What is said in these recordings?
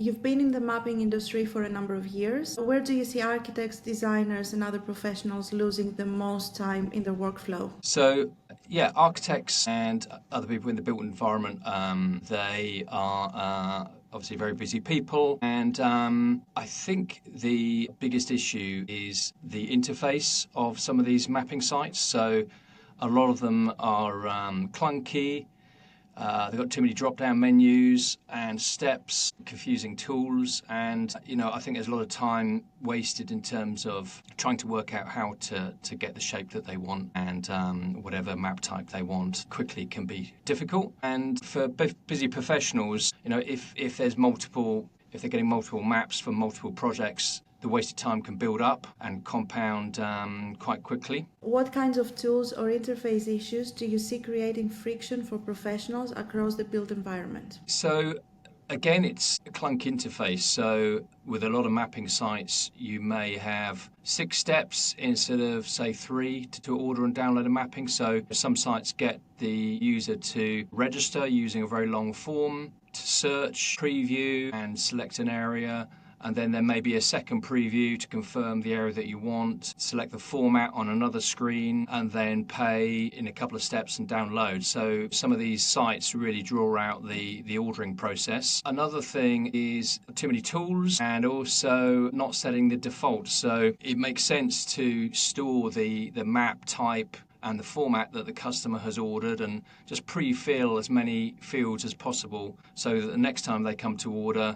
You've been in the mapping industry for a number of years. Where do you see architects, designers, and other professionals losing the most time in their workflow? So, yeah, architects and other people in the built environment, they are obviously very busy people. And I think the biggest issue is the interface of some of these mapping sites. So, a lot of them are clunky. They've got too many drop-down menus and steps, confusing tools, and I think there's a lot of time wasted in terms of trying to work out how to get the shape that they want and whatever map type they want quickly can be difficult. And for busy professionals, if they're getting multiple maps for multiple projects, the wasted time can build up and compound quite quickly. What kinds of tools or interface issues do you see creating friction for professionals across the built environment? So again, it's a clunk interface. So with a lot of mapping sites, you may have 6 steps instead of, say, 3 to order and download a mapping. So some sites get the user to register using a very long form, to search, preview, and select an area. And then there may be a second preview to confirm the area that you want, select the format on another screen, and then pay in a couple of steps and download. So some of these sites really draw out the ordering process. Another thing is too many tools and also not setting the default. So it makes sense to store the map type and the format that the customer has ordered and just pre-fill as many fields as possible so that the next time they come to order,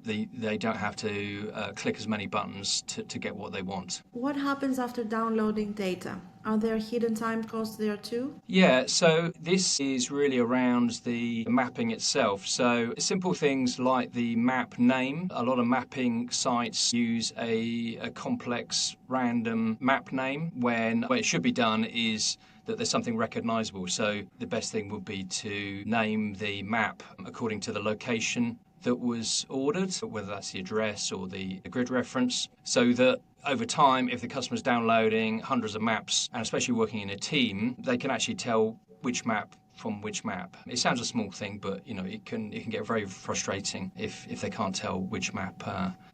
they don't have to click as many buttons to get what they want. What happens after downloading data? Are there hidden time costs there too? Yeah, so this is really around the mapping itself. So simple things like the map name. A lot of mapping sites use a complex random map name when what it should be done is that there's something recognizable. So the best thing would be to name the map according to the location that was ordered, whether that's the address or the grid reference, so that over time, if the customer's downloading hundreds of maps, and especially working in a team, they can actually tell which map from which map. It sounds a small thing, but it can get very frustrating if they can't tell which map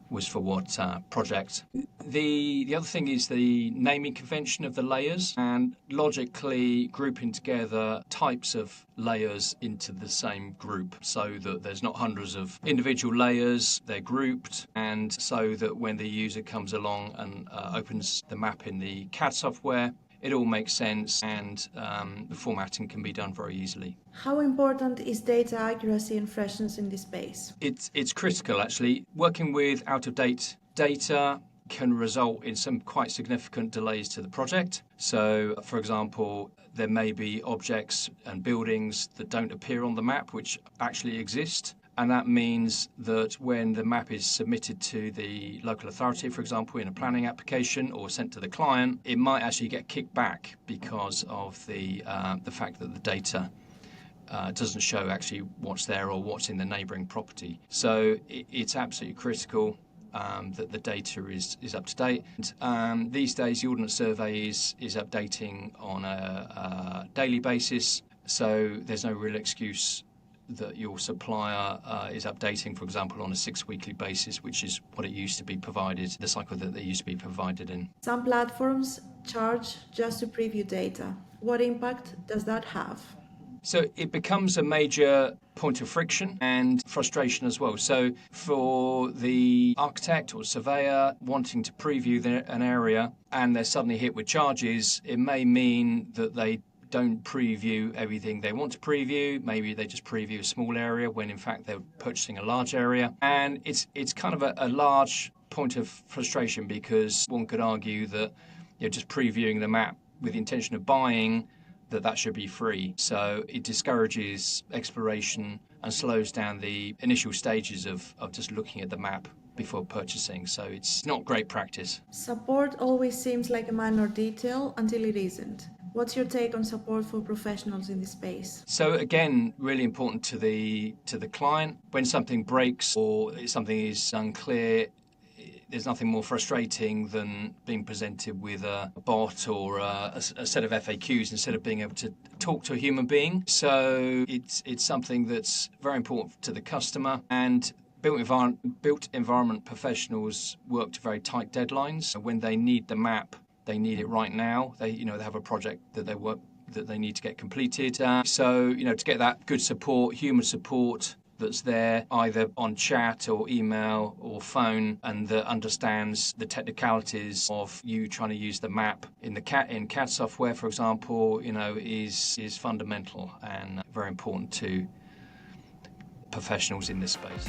was for what project. The other thing is the naming convention of the layers and logically grouping together types of layers into the same group so that there's not hundreds of individual layers, they're grouped, and so that when the user comes along and opens the map in the CAD software, it all makes sense and the formatting can be done very easily. How important is data accuracy and freshness in this space? It's critical, actually. Working with out-of-date data can result in some quite significant delays to the project. So, for example, there may be objects and buildings that don't appear on the map which actually exist. And that means that when the map is submitted to the local authority, for example, in a planning application or sent to the client, it might actually get kicked back because of the fact that the data doesn't show actually what's there or what's in the neighbouring property. So it's absolutely critical that the data is up to date. And, these days, the Ordnance Survey is updating on a daily basis, so there's no real excuse that your supplier is updating, for example, on a 6-weekly basis, which is what it used to be provided, the cycle that they used to be provided in. Some platforms charge just to preview data. What impact does that have? So it becomes a major point of friction and frustration as well. So for the architect or surveyor wanting to preview an area and they're suddenly hit with charges, it may mean that they don't preview everything they want to preview. Maybe they just preview a small area when in fact they're purchasing a large area. And it's kind of a large point of frustration because one could argue that just previewing the map with the intention of buying, that should be free. So it discourages exploration and slows down the initial stages of just looking at the map before purchasing. So it's not great practice. Support always seems like a minor detail until it isn't. What's your take on support for professionals in this space? So again, really important to the client. When something breaks or something is unclear, there's nothing more frustrating than being presented with a bot or a set of FAQs instead of being able to talk to a human being. So it's something that's very important to the customer, and Built environment professionals work to very tight deadlines. When they need the map, they need it right now. They have a project that they need to get completed. So to get that good support, human support that's there either on chat or email or phone, and that understands the technicalities of you trying to use the map in CAD software, for example, is fundamental and very important to professionals in this space.